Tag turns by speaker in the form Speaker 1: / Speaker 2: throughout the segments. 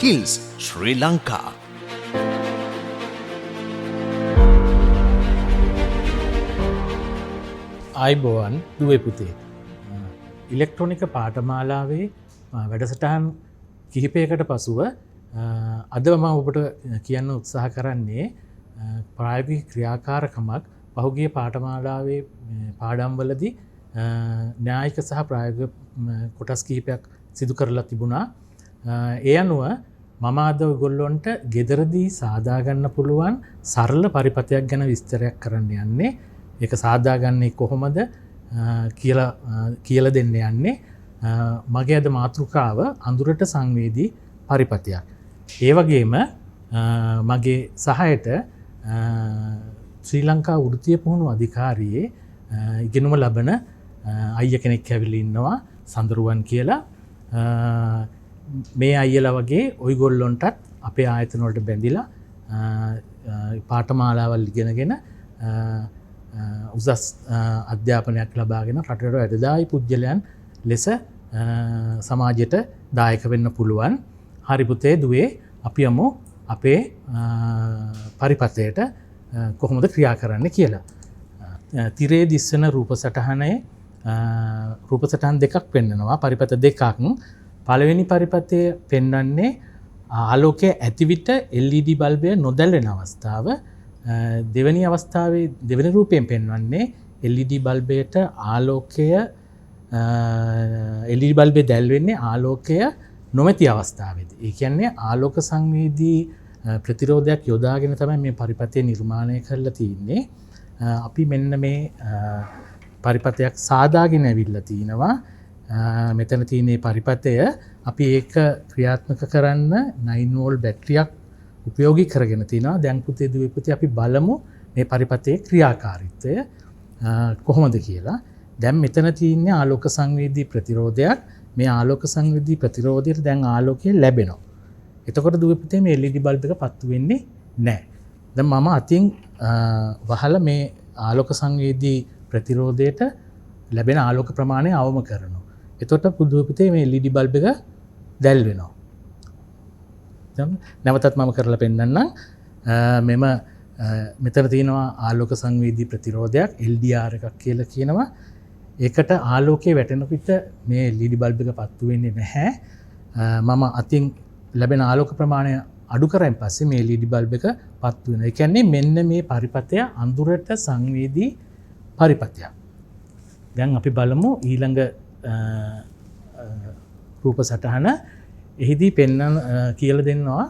Speaker 1: Skills Sri Lanka.
Speaker 2: ආයිබෝවන් දුවේ පුතේ. ඉලෙක්ට්‍රොනික පාඨමාලාවේ වැඩසටහන් කිහිපයකට පසුව අද මම ඔබට කියන්න උත්සාහ කරන්නේ ප්‍රායෝගික ක්‍රියාකාරකමක් පහුගිය පාඨමාලාවේ පාඩම්වලදී න්‍යායික සහ ප්‍රායෝගික කොටස් කිහිපයක් සිදු කරලා තිබුණා. ඒ අනුව මම අද ඔයගොල්ලොන්ට ගෙදරදී සාදා ගන්න පුළුවන් සරල පරිපථයක් ගැන විස්තරයක් කරන්න යන්නේ. ඒක සාදාගන්නේ කොහොමද කියලා දෙන්න යන්නේ. මගේ අද මාතෘකාව අඳුරට සංවේදී පරිපථයක්. ඒ වගේම මගේ සහයට ශ්‍රී ලංකා වෘත්තීය පුහුණු අධිකාරියේ ඉගෙනුම ලබන අයිය කෙනෙක් ඇවිල්ලා ඉන්නවා සඳරුවන් කියලා. මේ අයියලා වගේ ඔයගොල්ලොන්ටත් අපේ ආයතන වලට බැඳිලා පාඨමාලාවල් ඉගෙනගෙන උසස් අධ්‍යාපනයක් ලබාගෙන රටට වැඩදායි පුද්ගලයන් ලෙස සමාජයට දායක වෙන්න පුළුවන්. හරි පුතේ දුවේ අපි යමු අපේ පරිපථයට කොහොමද ක්‍රියා කරන්න කියලා. තිරේ දිස්සන රූප සටහන් දෙකක් පෙන්වනවා. පරිපථ දෙකක්. පළවෙනි පරිපථය පෙන්වන්නේ ආලෝකය ඇති විට LED බල්බය නොදැල්වෙන අවස්ථාව. දෙවැනි අවස්ථාවේ දෙවැනි රූපයෙන් පෙන්වන්නේ LED බල්බයට ආලෝකය LED බල්බේ දැල්වෙන්නේ ආලෝකය නොමැති අවස්ථාවේදී. ඒ කියන්නේ ආලෝක සංවේදී ප්‍රතිරෝධයක් යොදාගෙන තමයි මේ පරිපථය නිර්මාණය කරලා තියෙන්නේ. අපි මෙන්න මේ පරිපථයක් සාදාගෙන ඇවිල්ලා තිනවා. මෙතන තියෙන පරිපථය අපි ඒක ක්‍රියාත්මක කරන්න 9 වෝල්ට් බැටරියක් උපයෝගී කරගෙන තිනවා. දැන් පුතේ දුවේ පුතේ අපි බලමු මේ පරිපථයේ ක්‍රියාකාරීත්වය කොහොමද කියලා. දැන් මෙතන තියෙන්නේ ආලෝක සංවේදී ප්‍රතිරෝධයක්. මේ ආලෝක සංවේදී ප්‍රතිරෝධයට දැන් ආලෝකය ලැබෙනවා. එතකොට දුවේ පුතේ මේ LED බල්බ් එක පත්තු වෙන්නේ නැහැ. දැන් මම අතින් වහලා මේ ආලෝක සංවේදී ප්‍රතිරෝධයට ලැබෙන ආලෝක ප්‍රමාණය අවම කරනවා. එතකොට දුවේ පුතේ මේ LED බල්බ් එක දැල් වෙනවා. නැවතත් මම කරලා පෙන්නන්නම්. මෙතන තියෙනවා ආලෝක සංවේදී ප්‍රතිරෝධයක් LDR එකක් කියලා කියනවා. ඒකට ආලෝකයේ වැටෙනකොට මේ LED බල්බ් එක පත්තු වෙන්නේ නැහැ. මම අතින් ලැබෙන ආලෝක ප්‍රමාණය අඩු කරන් පස්සේ මේ LED බල්බ් එක පත්තු වෙනවා. ඒ කියන්නේ මෙන්න මේ පරිපථය අඳුරට සංවේදී පරිපථයක්. දැන් අපි බලමු ඊළඟ රූප සටහන. එහිදී පෙන්වන්න කියලා දෙනවා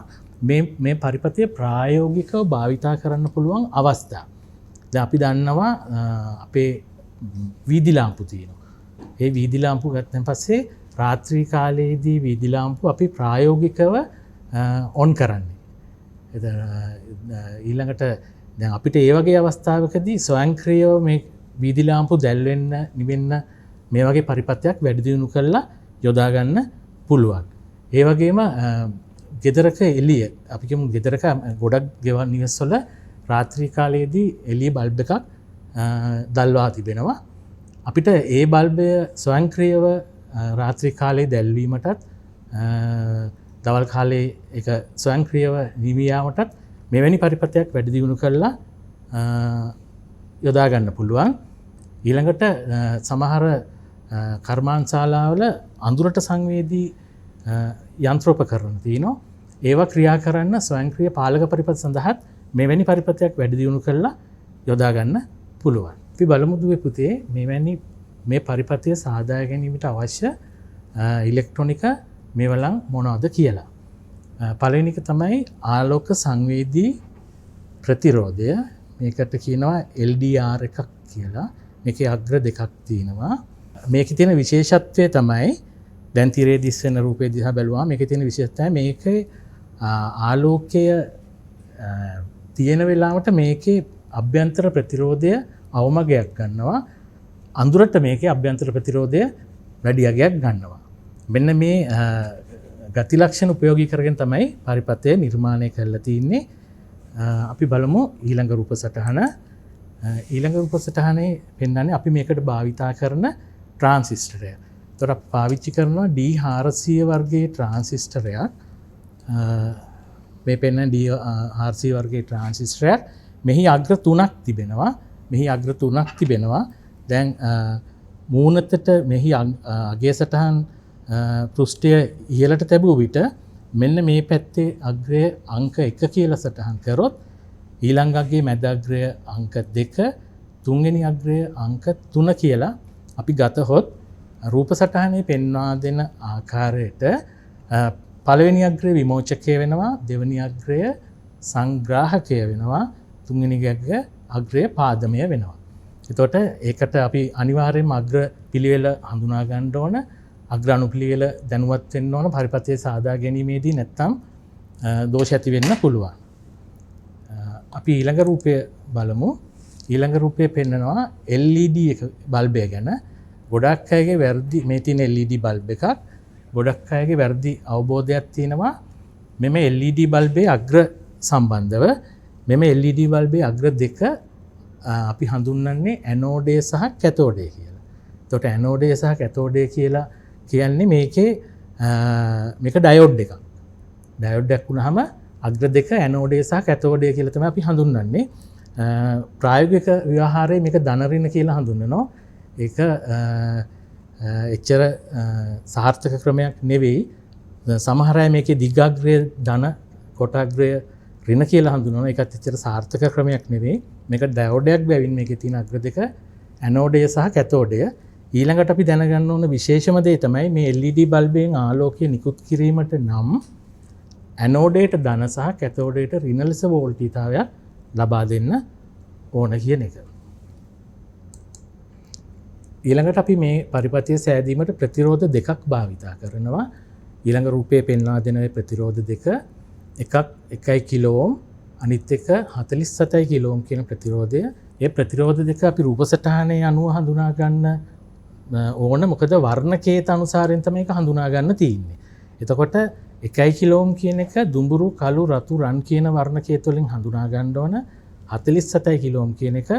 Speaker 2: මේ පරිපථය ප්‍රායෝගිකව භාවිතා කරන්න පුළුවන් අවස්ථා. දැන් අපි දන්නවා අපේ වීදි ලාම්පු තියෙනවා. ඒ වීදි ලාම්පු ගත්තන් පස්සේ රාත්‍රී කාලයේදී වීදි ලාම්පු අපි ප්‍රායෝගිකව ඔන් කරන්නේ. ඊළඟට දැන් අපිට ඒ වගේ අවස්ථාවකදී ස්වයංක්‍රීයව මේ වීදි ලාම්පු දැල්වෙන්න නිවෙන්න මේ වගේ පරිපථයක් වැඩි දියුණු කරලා යොදා ගන්න පුළුවන්. ඒ වගේම ගෙදරක එළිය අපි කියමු ගෙදරක ගොඩක් ගෙවල් නිවස්වල රාත්‍රී කාලයේදී එළිය බල්බ් එකක් දැල්වා තිබෙනවා. අපිට ඒ බල්බය ස්වයංක්‍රීයව රාත්‍රී කාලයේ දැල්වීමටත් දවල් කාලයේ ඒක ස්වයංක්‍රීයව නිවී යාමටත් මෙවැනි පරිපථයක් වැඩි දියුණු කරලා යොදා ගන්න පුළුවන්. ඊළඟට සමහර කර්මාන්තශාලාවල අඳුරට සංවේදී යන්ත්‍රෝපකරණ තියෙනවා. ඒවා ක්‍රියා කරන්න ස්වයංක්‍රීය පාලක පරිපථ සඳහාත් මෙවැනි පරිපථයක් වැඩි දියුණු කරලා යොදා ගන්න පුළුවන්. අපි බලමු දුවේ පුතේ මේ පරිපථය සාදා ගැනීමට අවශ්‍ය ඉලෙක්ට්‍රොනික මේවලම් මොනවද කියලා. පළවෙනි එක තමයි ආලෝක සංවේදී ප්‍රතිරෝධය. මේකට කියනවා LDR එකක් කියලා. මේකේ අග්‍ර දෙකක් තියෙනවා. මේකේ තියෙන විශේෂත්වය තමයි දැන් තිරේ දිස්වෙන රූපේ දිහා බැලුවා මේකේ තියෙන විශේෂත්වය මේකේ ආලෝකය තියෙන වෙලාවට මේකේ අභ්‍යන්තර ප්‍රතිරෝධය අවමගයක් ගන්නවා. අඳුරට මේකේ අභ්‍යන්තර ප්‍රතිරෝධය වැඩි අගයක් ගන්නවා. මෙන්න මේ ගති ලක්ෂණ උපයෝගී කරගෙන තමයි පරිපථය නිර්මාණය කරලා තියෙන්නේ. අපි බලමු ඊළඟ රූප සටහන. ඊළඟ රූප සටහනේ පෙන්වන්නේ අපි මේකට භාවිතා කරන ට්‍රාන්සිස්ටරය. එතකොට පාවිච්චි කරනවා D400 වර්ගයේ ට්‍රාන්සිස්ටරයක්. මේ පෙන්වන DRC වර්ගයේ ට්‍රාන්සිස්ටරයක් මෙහි අග්‍ර 3ක් තිබෙනවා. මෙහි අග්‍ර 3ක් තිබෙනවා. දැන් මූණතට මෙහි අගය සටහන් පෘෂ්ඨය ඉහළට තැබුව විට මෙන්න මේ පැත්තේ අග්‍රය අංක 1 කියලා සටහන් කරොත් ඊළඟ අගයේ මැද අග්‍රය අංක 2 තුන්වෙනි අග්‍රය අංක 3 කියලා අපි ගතහොත් රූප සටහනේ පෙන්වා දෙන ආකාරයට පළවෙනි අග්‍රය විමෝචකය වෙනවා, දෙවෙනි අග්‍රය සංග්‍රාහකය වෙනවා, තුන්වෙනි අග්‍රය පාදමය වෙනවා. එතකොට ඒකට අපි අනිවාර්යයෙන්ම අග්‍ර පිළිවෙල හඳුනා ගන්න ඕන, අග්‍ර අනුපිළිවෙල දැනුවත් වෙන්න ඕන පරිපථය සාදා ගැනීමේදී, නැත්නම් දෝෂ ඇති වෙන්න පුළුවන්. අපි ඊළඟ රූපය බලමු. ඊළඟ රූපය පෙන්නනවා LED එක බල්බය ගැන. ගොඩක් අයගේ වැරදි මේ තියෙන LED බල්බ් එකක්. ගොඩක් අයගේ වැරදි අවබෝධයක් තියෙනවා මෙම LED බල්බේ අග්‍ර සම්බන්ධව. මෙම LED බල්බේ අග්‍ර දෙක අපි හඳුන්වන්නේ ඇනෝඩය සහ කැතෝඩය කියලා. එතකොට ඇනෝඩය සහ කැතෝඩය කියලා කියන්නේ මේක ඩයෝඩ් එකක්. ඩයෝඩ් එකක් වුණාම අග්‍ර දෙක ඇනෝඩය සහ කැතෝඩය කියලා තමයි අපි හඳුන්වන්නේ. ප්‍රායෝගික ව්‍යවහාරයේ මේක ධන ඍණ කියලා හඳුන්වනවා. ඒක එච්චර සාර්ථක ක්‍රමයක් නෙවෙයි. සමහර අය මේකේ දිගාග්‍රය ධන කොටාග්‍රය ඍණ කියලා හඳුන්වනවා. ඒකත් එච්චර සාර්ථක ක්‍රමයක් නෙවෙයි. මේක ඩයෝඩයක් බැවින් මේකේ තියෙන අග්‍ර දෙක ඇනෝඩය සහ කැතෝඩය. ඊළඟට අපි දැනගන්න ඕන විශේෂම දේ තමයි මේ LED බල්බයෙන් ආලෝකය නිකුත් කිරීමට නම් ඇනෝඩයට ධන සහ කැතෝඩයට ඍණ ලෙස වෝල්ටීයතාවයක් ලබා දෙන්න ඕන කියන එක. ඊළඟට අපි මේ පරිපථය සෑදීමට ප්‍රතිරෝධ දෙකක් භාවිතා කරනවා. ඊළඟ රූපයේ පෙන්වා දෙන ප්‍රතිරෝධ දෙක එකක් 1 කිලෝ ඕම් අනිත් එක 47 කිලෝ ඕම් කියන ප්‍රතිරෝධය. ඒ ප්‍රතිරෝධ දෙක අපි රූප සටහනේ අනුව හඳුනා ගන්න ඕන. මොකද වර්ණ කේත අනුසාරයෙන් තමයි ඒක හඳුනා ගන්න තියෙන්නේ. එතකොට 1 කිලෝ ඕම් කියන එක දුඹුරු කළු රතු රන් කියන වර්ණ කේත වලින් හඳුනා ගන්න ඕන. 47 කිලෝ ඕම් කියන එක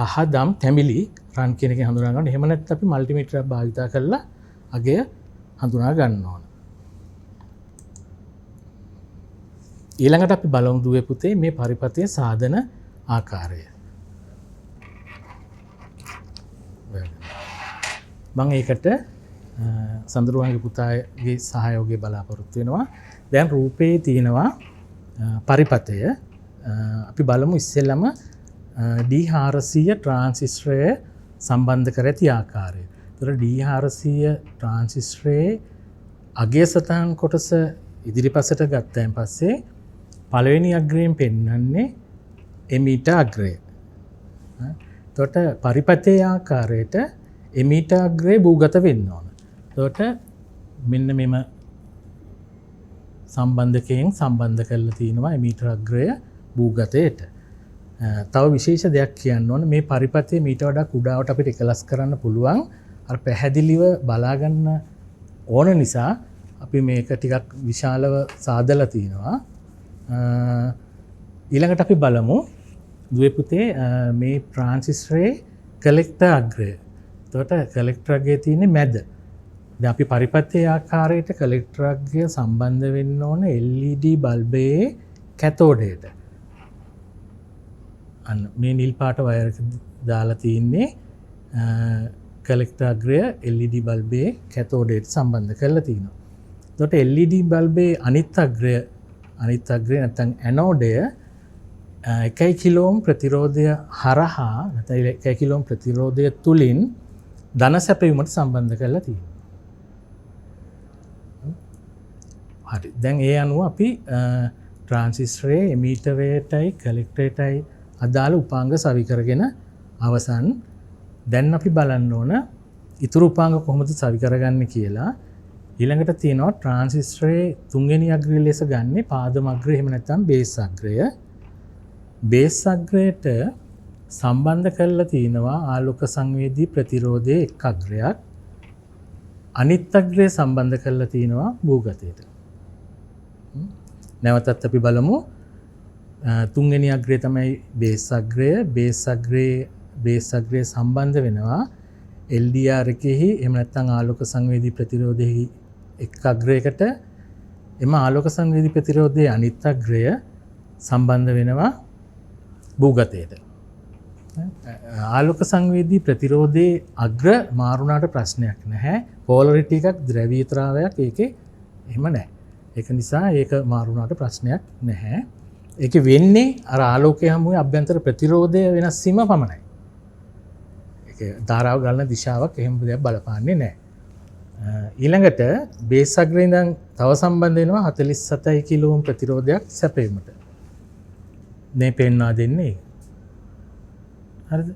Speaker 2: අහදම් තැඹිලි රන් කියන එකෙන් හඳුනා ගන්න. එහෙම නැත්නම් අපි මල්ටිමීටරයක් භාවිතා කරලා අගය හඳුනා ගන්න ඕන. ඊළඟට අපි බලමු දුවේ පුතේ මේ පරිපථයේ සාධන ආකාරය. මම ඒකට සඳරුවන්ගේ පුතාගේ සහයෝගය බලාපොරොත්තු වෙනවා. දැන් රූපේ තියෙනවා පරිපථය. අපි බලමු ඉස්සෙල්ලම D400 ට්‍රාන්සිස්ටරය සම්බන්ධ කර ඇති ආකාරය. ඒතර D400 ට්‍රාන්සිස්ටරයේ අගය සටහන් කොටස ඉදිරිපසට ගත්තයින් පස්සේ පළවෙනි අග්‍රයෙන් පෙන්වන්නේ එමීට අග්‍රය. එතකොට පරිපථයේ ආකාරයට එමීට අග්‍රය භූගත වෙන්න ඕන. එතකොට මෙන්න මෙම සම්බන්ධකයෙන් සම්බන්ධ කරලා තිනවා එමීට අග්‍රය භූගතයට. තව විශේෂ දෙයක් කියන්න ඕන මේ පරිපථය මීට වඩා කුඩාවට අපිට එකලස් කරන්න පුළුවන්. අර පැහැදිලිව බලා ගන්න ඕන නිසා අපි මේක ටිකක් විශාලව සාදලා තිනවා. ඊළඟට අපි බලමු දුවේ පුතේ මේ ට්‍රාන්සිස්ටරයේ කලෙක්ටර් අග්‍රය. එතකොට කලෙක්ටර් අග්‍රය තියෙන්නේ මැද. දැන් අපි පරිපථයේ ආකාරයට කලෙක්ටර් අග්‍රය සම්බන්ධ වෙන්න ඕන LED බල්බයේ කැතෝඩයට. අන්න මේ නිල් පාට වයර් එක දාලා තින්නේ කලෙක්ටර් අග්‍රය LED බල්බයේ කැතෝඩයට සම්බන්ධ කරලා තිනවා. එතකොට LED බල්බයේ අනිත් අග්‍රය නැත්නම් ඇනෝඩය 1 කිලෝ ඕම් ප්‍රතිරෝධය හරහා නැත්නම් 1 කිලෝ ඕම් ප්‍රතිරෝධය තුලින් ධන සැපයීමට සම්බන්ධ කරලා තියෙනවා. හරි. දැන් ඒ අනුව අපි ට්‍රාන්සිස්ටරයේ එමීටරයටයි කලෙක්ටරයටයි අදාළ උපාංග සවි කරගෙන අවසන්. දැන් අපි බලන්න ඕන ඉතුරු උපාංග කොහොමද සවි කරගන්නේ කියලා. ඊළඟට තියෙනවා ට්‍රාන්සිස්ටරයේ තුන්වෙනි අග්‍රය ලෙස ගන්නේ පාදම අග්‍රය එහෙම නැත්නම් බේස් අග්‍රය. බේස් අග්‍රයට සම්බන්ධ කරලා තිනවා ආලෝක සංවේදී ප්‍රතිරෝධයේ එක් අග්‍රයක්. අනිත් අග්‍රය සම්බන්ධ කරලා තිනවා භූගතයට. නැවතත් අපි බලමු තුන්වෙනි අග්‍රය තමයි බේස් අග්‍රය. බේස් අග්‍රය සම්බන්ධ වෙනවා LDR එකෙහි එහෙම නැත්නම් ආලෝක සංවේදී ප්‍රතිරෝධයේ එක් අග්‍රයකට. එම ආලෝක සංවේදී ප්‍රතිරෝධයේ අනිත් අග්‍රය සම්බන්ධ වෙනවා භූගතයට. ආලෝක සංවේදී ප්‍රතිරෝධයේ අග්‍ර මාරුණාට ප්‍රශ්නයක් නැහැ. පෝලරිටි එකක් ද්‍රවීයතාවයක් ඒකේ එහෙම නැහැ. ඒක නිසා ඒක මාරුණාට ප්‍රශ්නයක් නැහැ. ඒක වෙන්නේ අර ආලෝකය හමුවේ අභ්‍යන්තර ප්‍රතිරෝධය වෙනස් වීම පමණයි. ඒක ධාරාව ගලන දිශාවක් එහෙම දෙයක් බලපාන්නේ නැහැ. ඊළඟට බේස් අග්‍රේ ඉඳන් තව සම්බන්ධ වෙනවා 47 කිලෝ ඕම් ප්‍රතිරෝධයක් සැපයීමට. මේ පෙන්වා දෙන්නේ. හරිද?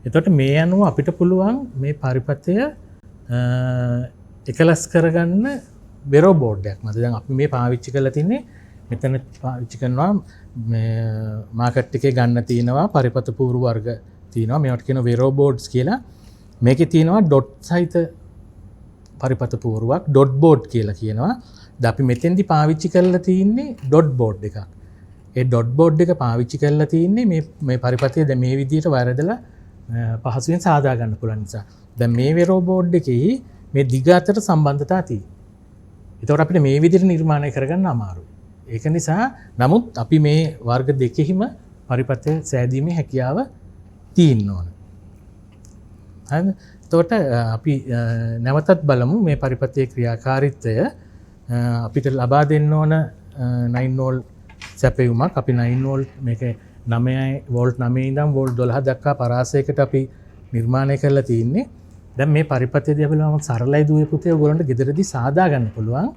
Speaker 2: එතකොට මේ අනුව අපිට පුළුවන් මේ පරිපථය එකලස් කරගන්න වෙරෝ බෝඩ් එකක් මත. දැන් අපි මේ පාවිච්චි කරලා තින්නේ මෙතන පාවිච්චි කරනවා මාකට් එකේ ගන්න තියෙනවා පරිපථ පූර්ව වර්ග තියෙනවා. මේවට කියන වෙරෝ බෝඩ්ස් කියලා. මේකේ තියෙනවා ඩොට් සහිත පරිපථ පූර්වක් ඩොට් බෝඩ් කියලා කියනවා. දැන් අපි මෙතෙන්දි පාවිච්චි කරලා තින්නේ ඩොට් බෝඩ් එකක්. ඒ ඩොට් බෝඩ් එක පාවිච්චි කරලා තින්නේ මේ පරිපථය දැන් මේ විදිහට වරදලා පහසුවෙන් සාදා ගන්න පුළුවන් නිසා. දැන් මේ වෙරෝ බෝඩ් එකේ මේ දිග අතර සම්බන්ධතා තියෙනවා. ඒතකොට අපිට මේ විදිහට නිර්මාණය කරගන්න අමාරුයි. ඒක නිසා නමුත් අපි මේ වර්ග දෙකෙහිම පරිපථය සෑදීමේ හැකියාව තියෙන්න ඕන. හරිද? එතකොට අපි නැවතත් බලමු මේ පරිපථයේ ක්‍රියාකාරීත්වය අපිට ලබා දෙන්න ඕන 9 වෝල්ට් සැපයුමක්. අපි 9 වෝල්ට් මේක 9 වෝල්ට් 9 ඉඳන් වෝල්ට් 12 දක්වා පරාසයකට අපි නිර්මාණය කරලා තියෙන්නේ. දැන් මේ පරිපථය දිහා බලනම සරලයි දුවේ පුතේ ඔයගොල්ලන්ට ගෙදරදී සාදා ගන්න පුළුවන්.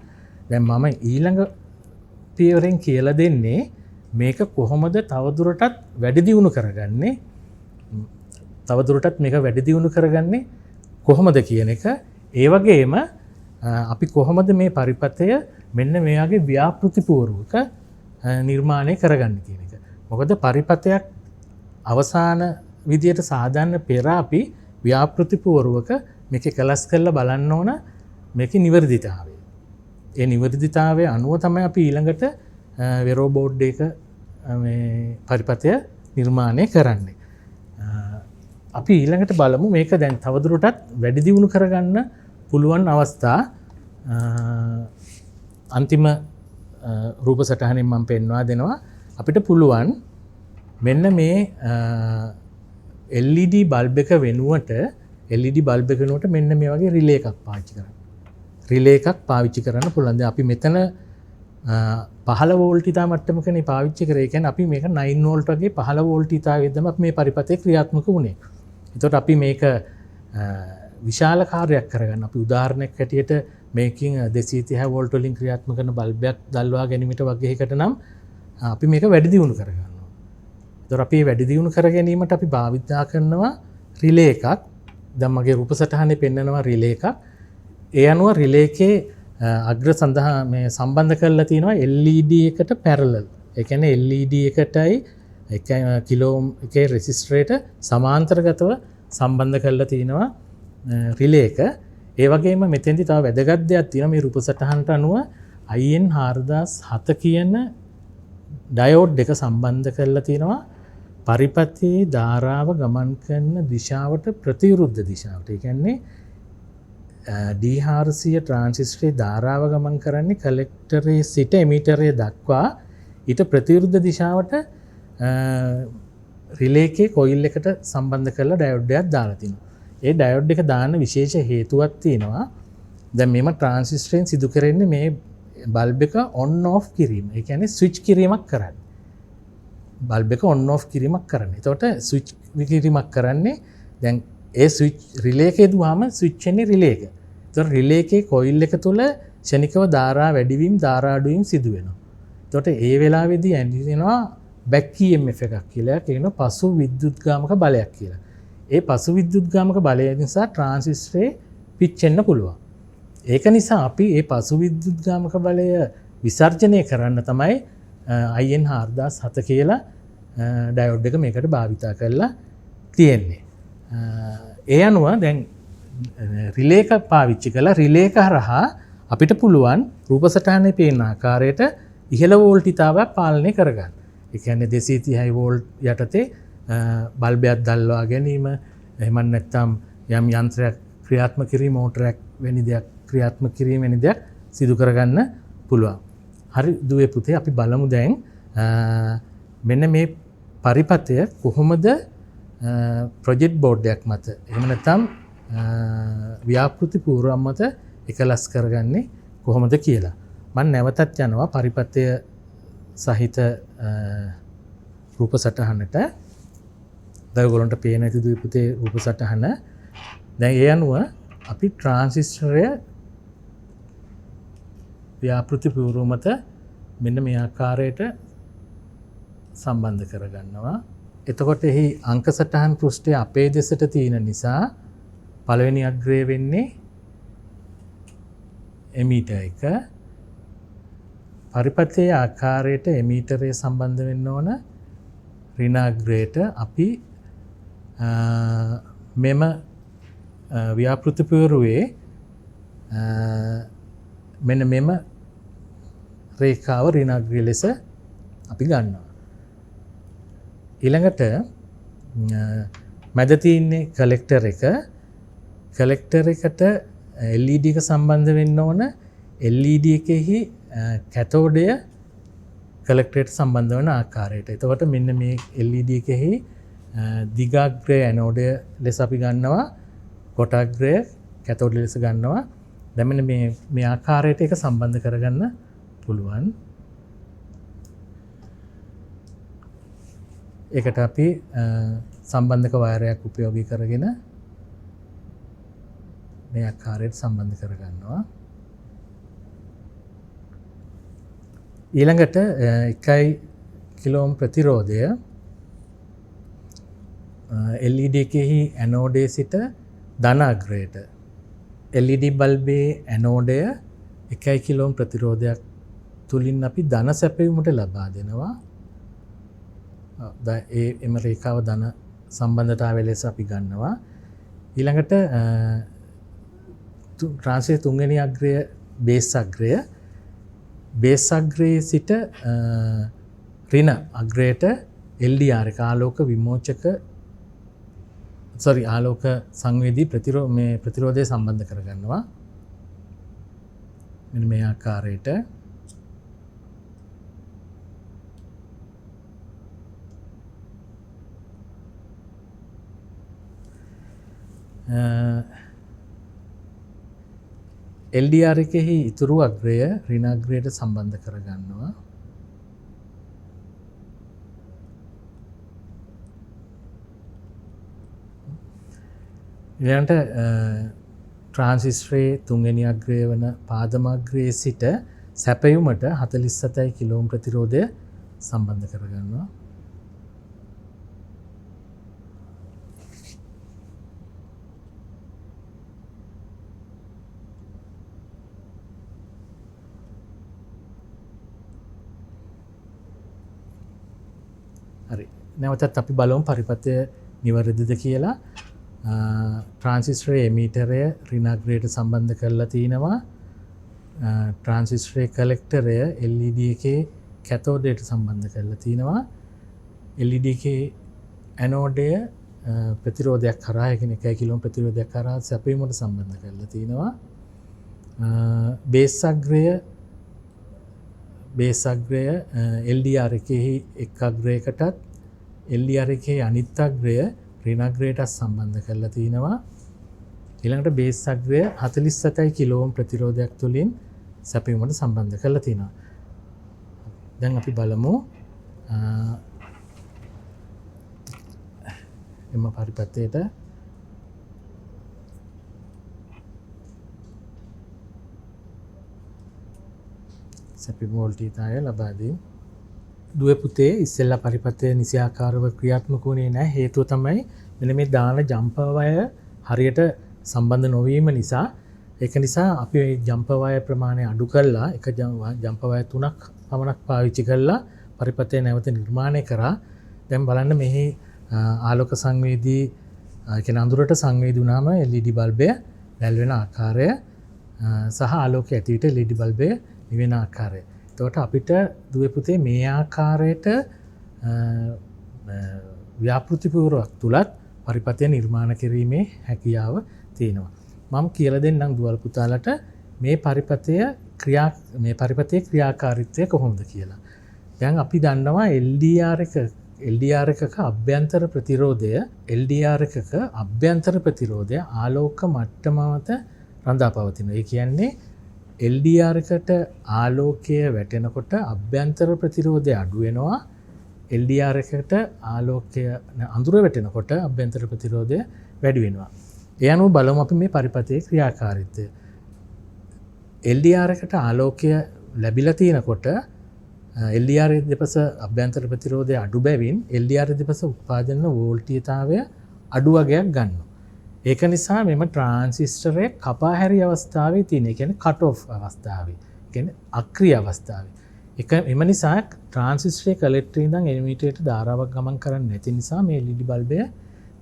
Speaker 2: දැන් මම ඊළඟ පියවරෙන් කියලා දෙන්නේ මේක කොහොමද තවදුරටත් වැඩි දියුණු කරගන්නේ. තවදුරටත් මේක වැඩි දියුණු කරගන්නේ කොහොමද කියන එක. ඒ වගේම අපි කොහොමද මේ පරිපථය මෙන්න මේ වගේ ව්‍යාපෘතිපූර්වක නිර්මාණය කරගන්න කියන එක. මොකද පරිපථයක් අවසාන විදියට සාධන්න පෙර අපි ව්‍යාපෘතිපූර්වක මේක කලස් කරලා බලන්න ඕන මේකේ නිවැරදිතාවය. ඒ නිවැරදිතාවය අනුව තමයි අපි ඊළඟට වෙරෝ බෝඩ් එක මේ පරිපථය නිර්මාණය කරන්නේ. අපි ඊළඟට බලමු මේක දැන් තවදුරටත් වැඩි දියුණු කරගන්න පුළුවන් අවස්ථා. අන්තිම රූප සටහනින් මම පෙන්වා දෙනවා. අපිට පුළුවන් මෙන්න මේ LED බල්බ් එක වෙනුවට LED බල්බ් එක වෙනුවට මෙන්න මේ වගේ රිලේ එකක් පාවිච්චි කරන්න. රිලේ එකක් පාවිච්චි කරන්න පුළුවන්. දැන් අපි මෙතන 15 වෝල්ට් ඉතා මට්ටමකනේ පාවිච්චි කරේ. ඒ කියන්නේ අපි මේක 9 වෝල්ට් වගේ 15 වෝල්ට් ඉතාවෙද්දී තමයි මේ පරිපථය ක්‍රියාත්මක වුණේ. එතකොට අපි මේක විශාල කාර්යයක් කරගන්න අපි උදාහරණයක් හැටියට මේකින් 230 වෝල්ට් වලින් ක්‍රියාත්මක කරන බල්බයක් දල්වා ගැනීමට වගේ එකකට නම් අපි මේක වැඩි දියුණු කරගන්නවා. එතකොට අපි වැඩි දියුණු කර ගැනීමට අපි භාවිතා කරනවා රිලේ එකක්. දැන් මගේ රූප සටහනේ පෙන්නනවා රිලේ එකක්. ඒ අනුව රිලේ එකේ අග්‍ර සඳහා මේ සම්බන්ධ කරලා තියෙනවා LED එකට පැරලල්. ඒ කියන්නේ LED එකටයි කිලෝ එකේ රෙසිස්ටරේට සමාන්තරගතව සම්බන්ධ කරලා තියෙනවා රිලේ එක. ඒ වගේම මෙතෙන්දි තව වැදගත් දෙයක් තියෙනවා මේ රූප සටහනට අනුව IN 4007 කියන ඩයෝඩ් එක සම්බන්ධ කරලා තියෙනවා පරිපථයේ ධාරාව ගමන් කරන දිශාවට ප්‍රතිවිරුද්ධ දිශාවට. ඒ කියන්නේ D400 ට්‍රාන්සිස්ටරේ ධාරාව ගමන් කරන්නේ කලෙක්ටරේ සිට එමිටරේ දක්වා ඊට ප්‍රතිවිරුද්ධ දිශාවට රිලේ එකේ කොයිල් එකට සම්බන්ධ කරලා ඩයෝඩ් එකක් දාලා තිනවා. ඒ ඩයෝඩ් එක දාන්න විශේෂ හේතුවක් තියෙනවා. දැන් මේම ට්‍රාන්සිස්ටරෙන් සිදු කරන්නේ මේ බල්බ් එක ඔන් ඔෆ් කිරීම. ඒ කියන්නේ ස්විච් කිරීමක් කරන්නේ. බල්බ් එක ඔන් ඔෆ් කිරීමක් කරන්නේ. එතකොට ස්විච් කිරීමක් කරන්නේ දැන් ඒ ස්විච් රිලේ එකේ දුවාම ස්විච් වෙන්නේ රිලේ එක. එතකොට රිලේ එකේ කොයිල් එක තුල ක්ෂණිකව ධාරා වැඩිවීම ධාරා අඩුවීම සිදු වෙනවා. එතකොට ඒ වෙලාවේදී ඇතිවෙනවා බැක් EMF එකක් කියලා කියනවා පසු විද්‍යුත්ගාමක බලයක් කියලා. ඒ පසු විද්‍යුත්ගාමක බලය නිසා ට්‍රාන්සිස්ටරේ පිච්චෙන්න පුළුවන්. ඒක නිසා අපි ඒ පසු විද්‍යුත්ගාමක බලය විසර්ජනය කරන්න තමයි IN 4007 කියලා ඩයෝඩ් එක මේකට භාවිතා කරලා තියෙන්නේ. ඒ අනුව දැන් රිලේ එක පාවිච්චි කරලා රිලේ එක හරහා අපිට පුළුවන් රූප සටහනේ පේන ආකාරයට ඉහළ වෝල්ටිතාවයක් පාලනය කරගන්න. ඒ කියන්නේ 230 වෝල්ට් යටතේ බල්බයක් දැල්වා ගැනීම එහෙම නැත්නම් යම් යන්ත්‍රයක් ක්‍රියාත්මක කිරීම මෝටරයක් වැනි දෙයක් ක්‍රියාත්මක කිරීම වැනි දෙයක් සිදු කරගන්න පුළුවන්. හරි දුවේ පුතේ අපි බලමු දැන් මෙන්න මේ පරිපථය කොහොමද ප්‍රොජෙක්ට් බෝඩ් එකක් මත එහෙම නැත්නම් ව්‍යාපෘති පූර්වම් මත එකලස් කරගන්නේ කොහොමද කියලා. මම නැවතත් යනවා පරිපථය සහිත රූප සටහනට. දැන් ඔයගොල්ලන්ට පේන ඇති දුවේ පුතේ රූප සටහන. දැන් ඒ අනුව අපි ට්‍රාන්සිස්ටරය ව්‍යාපෘති පූර්ව මත මෙන්න මේ ආකාරයට සම්බන්ධ කරගන්නවා. එතකොට එහි අංක සටහන් පෘෂ්ඨය අපේ දෙසට තියෙන නිසා පළවෙනි අග්‍රය වෙන්නේ එමීටර් එක. පරිපථයේ ආකාරයට එමීටරය සම්බන්ධ වෙන්න ඕන ඍණාග්‍රයට අපි මෙම ව්‍යාපෘති පූර්වයේ මෙන්න මෙම රේඛාව ඍණාග්‍රය ලෙස අපි ගන්නවා. ඊළඟට මැද තියෙන්නේ කලෙක්ටර් එක. කලෙක්ටර් එකට LED එක සම්බන්ධ වෙන්න ඕන. LED එකෙහි කැතෝඩය කලෙක්ටරයට සම්බන්ධ වන ආකාරයට. එතකොට මෙන්න මේ LED එකෙහි දිගාග්‍රය ඇනෝඩය ලෙස අපි ගන්නවා. කොටාග්‍රය කැතෝඩය ලෙස ගන්නවා. දැන් මෙන්න මේ ආකාරයට ඒක සම්බන්ධ කරගන්න පුළුවන්. ඒකට අපි සම්බන්ධක වයරයක් උපයෝගී කරගෙන මේ ආකාරයට සම්බන්ධ කරගන්නවා. ඊළඟට 1 කිලෝ ඕම් ප්‍රතිරෝධය LED එකෙහි ඇනෝඩයේ සිට ධන අග්‍රයට LED බල්බේ ඇනෝඩය 1 කිලෝ ඕම් ප්‍රතිරෝධයක් තුලින් අපි ධන සැපයුමට ලබා දෙනවා. එම රේඛාව ධන සම්බන්ධතාවය ලෙස අපි ගන්නවා. ඊළඟට ට්‍රාන්සිස්ටර් තුන්වෙනි අග්‍රය බේස් අග්‍රය. බේස් අග්‍රයේ සිට ඍණ අග්‍රයට LDR එක ආලෝක විමෝචක ආලෝක සංවේදී ප්‍රතිරෝධය සම්බන්ධ කරගන්නවා. මෙන්න මේ ආකාරයට LDR එකෙහි ඉතුරු අග්‍රය ඍණාග්‍රයට සම්බන්ධ කරගන්නවා. ඊළඟට ට්‍රාන්සිස්ටරේ තුන්වෙනි අග්‍රය වන පාදම අග්‍රයේ සිට සැපයුමට 47 කිලෝ ඕම් ප්‍රතිරෝධය සම්බන්ධ කරගන්නවා. හරි. නැවතත් අපි බලමු පරිපථය නිවැරදිද කියලා. ට්‍රාන්සිස්ටරේ එමීටරය ඍණාග්‍රයට සම්බන්ධ කරලා තිනවා. ට්‍රාන්සිස්ටරේ කලෙක්ටරය LED එකේ කැතෝඩයට සම්බන්ධ කරලා තිනවා. LED එකේ ඇනෝඩය ප්‍රතිරෝධයක් කරා ඒ කියන්නේ 1 කිලෝ ඕම් ප්‍රතිරෝධයක් කරා සැපයීමට සම්බන්ධ කරලා තිනවා. බේස් අග්‍රය LDR එකෙහි එක් අග්‍රයකටත් LDR එකේ අනිත් අග්‍රය ඍණාග්‍රයට සම්බන්ධ කරලා තිනවා. ඊළඟට බේස් අග්‍රය 47 කිලෝ ඕම් ප්‍රතිරෝධයක් තුලින් සැපයීමට සම්බන්ධ කරලා තිනවා. දැන් අපි බලමු එම පරිපථයට සැපයීම වෝල්ටීයතාවය ලබා දීම. දුවේ පුතේ ඉස්සෙල්ලා පරිපථය නිසියාකාරව ක්‍රියාත්මක වුණේ නැහැ. හේතුව තමයි මෙන්න මේ දාන ජම්පර් වයර් හරියට සම්බන්ධ නොවීම නිසා. ඒක නිසා අපි මේ ජම්පර් වයර් ප්‍රමාණය අඩු කරලා එක ජම්පර් වයර් 3ක් පමණක් පාවිච්චි කරලා පරිපථය නැවත නිර්මාණය කරා. දැන් බලන්න මෙහි ආලෝක සංවේදී කියන අඳුරට සංවේදී වුණාම LED බල්බය දැල් වෙන ආකාරය සහ ආලෝකය ඇති විට LED බල්බය නිවෙන ආකාරය. එතකොට අපිට දුවේ පුතේ මේ ආකාරයට ව්‍යාපෘති පූර්වයක් තුලත් පරිපථය නිර්මාණ කිරීමේ හැකියාව තියෙනවා. මම කියලා දෙන්නම් දුවල් පුතාලට මේ පරිපථය මේ පරිපතේ ක්‍රියාකාරීත්වය කොහොමද කියලා. දැන් අපි දන්නවා LDR එකක අභ්‍යන්තර ප්‍රතිරෝධය LDR එකක අභ්‍යන්තර ප්‍රතිරෝධය ආලෝක මට්ටම මත රඳා පවතිනවා. ඒ කියන්නේ LDR එකට ආලෝකය වැටෙනකොට අභ්‍යන්තර ප්‍රතිරෝධය අඩු වෙනවා. LDR එකට ආලෝකය අඳුර වැටෙනකොට අභ්‍යන්තර ප්‍රතිරෝධය වැඩි වෙනවා. ඒ අනුව බලමු අපි මේ පරිපතේ ක්‍රියාකාරීත්වය. LDR එකට ආලෝකය ලැබිලා තියෙනකොට LDR දෙපස අභ්‍යන්තර ප්‍රතිරෝධය අඩු බැවින් LDR දෙපස උත්පාදන වෝල්ටීයතාවය අඩු වගයක් ගන්නවා. ඒක නිසා මෙම ට්‍රාන්සිස්ටරය කපා හැරි අවස්ථාවේ තියෙන. ඒ කියන්නේ කට් ඔෆ් අවස්ථාවේ. ඒ කියන්නේ අක්‍රිය අවස්ථාවේ. එම නිසා ට්‍රාන්සිස්ටරයේ කලෙක්ටරේ ඉඳන් එමිටරයට ධාරාවක් ගමන් කරන්නේ නැති නිසා මේ LED බල්බය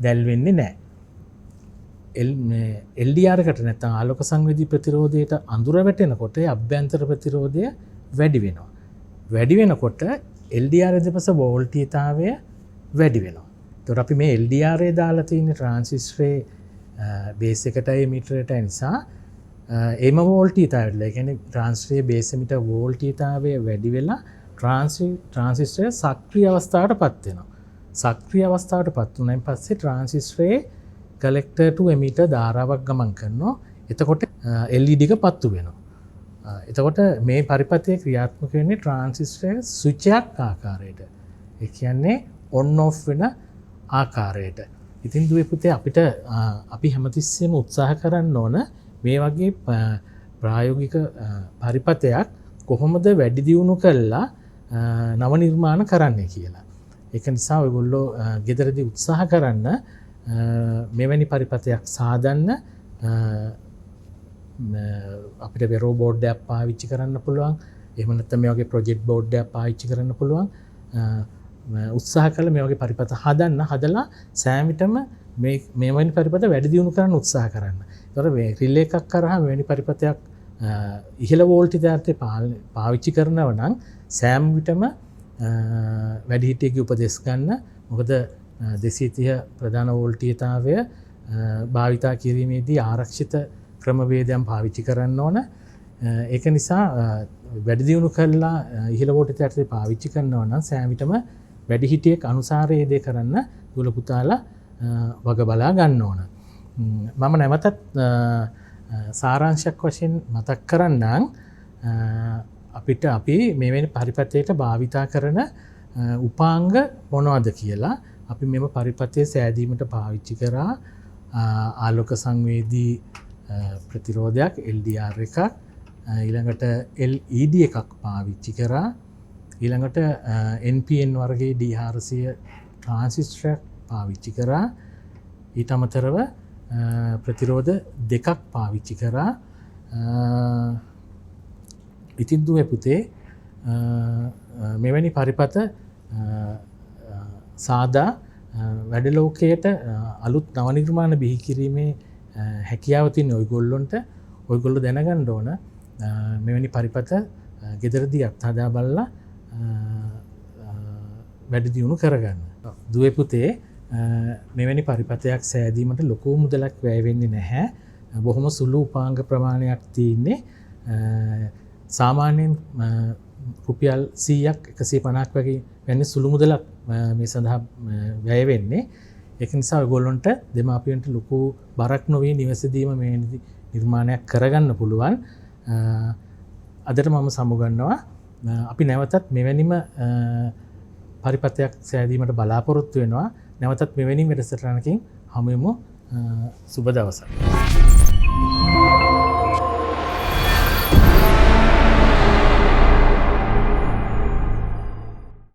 Speaker 2: දැල් වෙන්නේ නැහැ. LDR එකට නැත්නම් ආලෝක සංවේදී ප්‍රතිරෝධයට අඳුර වැටෙනකොට අභ්‍යන්තර ප්‍රතිරෝධය වැඩි වෙනවා. වැඩි වෙනකොට LDR දෙපස වෝල්ටීයතාවය වැඩි වෙනවා. ඒතකොට අපි මේ LDR දාලා තියෙන ට්‍රාන්සිස්ටරේ බේස් එකටයි මීටරයටයි නිසා එම වෝල්ටීයතාවය ඒ කියන්නේ ට්‍රාන්සිස්ටරේ බේස් එමිටර් වෝල්ටීයතාවය වැඩි වෙලා ට්‍රාන්සිස්ටරය සක්‍රීය අවස්ථාවටපත් වෙනවා. සක්‍රීය අවස්ථාවටපත් වුණාන් පස්සේ ට්‍රාන්සිස්ටරේ කලෙක්ටර් ටු එමිටර් ධාරාවක් ගමන් කරනවා. එතකොට LED එක පත්තු වෙනවා. එතකොට මේ පරිපතය ක්‍රියාත්මක වෙන්නේ ට්‍රාන්සිස්ටරයේ ස්විච් එකක් ආකාරයට. ඒ කියන්නේ ඔන් ඔෆ් වෙන ආකාරයට. ඉතින් දුවේ පුතේ අපිට අපි හැමතිස්සෙම උත්සාහ කරන්න ඕන මේ වගේ ප්‍රායෝගික පරිපතයක් කොහොමද වැඩි දියුණු කළා නව නිර්මාණ කරන්නේ කියලා. ඒක නිසා ඔයගොල්ලෝ ගෙදරදී උත්සාහ කරන්න මෙවැනි පරිපතයක් සාදන්න. අපිට වෙරෝ බෝඩ් එකක් පාවිච්චි කරන්න පුළුවන්. එහෙම නැත්නම් මේ වගේ ප්‍රොජෙක්ට් බෝඩ් එකක් පාවිච්චි කරන්න පුළුවන්. උත්සාහ කළ මේ වගේ පරිපත හදලා සෑම විටම මේ වෙනි පරිපත වැඩි දියුණු කරන්න උත්සාහ කරන්න. ඒතර මේ රිලේ එකක් කරාම මෙවැනි පරිපතයක් ඉහළ වෝල්ටේජ් පාවිච්චි කරනවා නම් සෑම විටම වැඩිහිටියෙකුගේ උපදෙස් ගන්න. මොකද 230 ප්‍රධාන වෝල්ටීයතාවය භාවිතා කිරීමේදී ආරක්ෂිත ක්‍රමවේදයන් පාවිච්චි කරන්න ඕන. ඒක නිසා වැඩි දියුණු කළා ඉහළ වෝල්ටේජ් පාවිච්චි කරනවා නම් සෑම විටම වැඩිහිටියෙක් අනුසාරයේ දේ කරන්න දුවල පුතාලා වග බලා ගන්න ඕන. මම නැවතත් සාරාංශයක් වශයෙන් මතක් කරන්නම් අපි මෙවැනි පරිපතයට භාවිතා කරන උපාංග මොනවද කියලා. අපි මෙම පරිපතය සෑදීමට පාවිච්චි කරා ආලෝක සංවේදී ප්‍රතිරෝධයක් LDR එකක්, ඊළඟට LED එකක් පාවිච්චි කරා, ඊළඟට NPN වර්ගයේ D400 ට්‍රාන්සිස්ටරයක් පාවිච්චි කරා, ඊට අමතරව ප්‍රතිරෝධ දෙකක් පාවිච්චි කරා. ඉතින් දුවේ පුතේ මෙවැනි පරිපත සාදා වැඩ ලෝකයට අලුත් නව නිර්මාණ බිහි කිරීමේ හැකියාව තියෙන ඔයගොල්ලෝ දැනගන්න ඕන මෙවැනි පරිපත ගෙදරදී අත්හදා බලලා වැඩි දියුණු කරගන්න. දුවේ පුතේ මෙවැනි පරිපතයක් සෑදීමට ලොකු මුදලක් වැය වෙන්නේ නැහැ. බොහොම සුළු උපාංග ප්‍රමාණයක් තියෙන්නේ. සාමාන්‍යයෙන් රුපියල් 100ක් 150ක් වගේ වෙන්නේ සුළු මුදලක් මේ සඳහා වැය වෙන්නේ. ඒක නිසා ඔයගොල්ලන්ට දෙමාපියන්ට ලොකු බරක් නොවේ නිවසේදීම මේ නිර්මාණයක් කරගන්න පුළුවන්. අදට මම සමුගන්නවා. අපි නැවතත් මෙවැනිම පරිපතයක් සෑදීමට බලාපොරොත්තු වෙනවා. නැවතත් මෙවැනි වැඩසටහනකින් හමු වෙමු. සුබ දවසක්.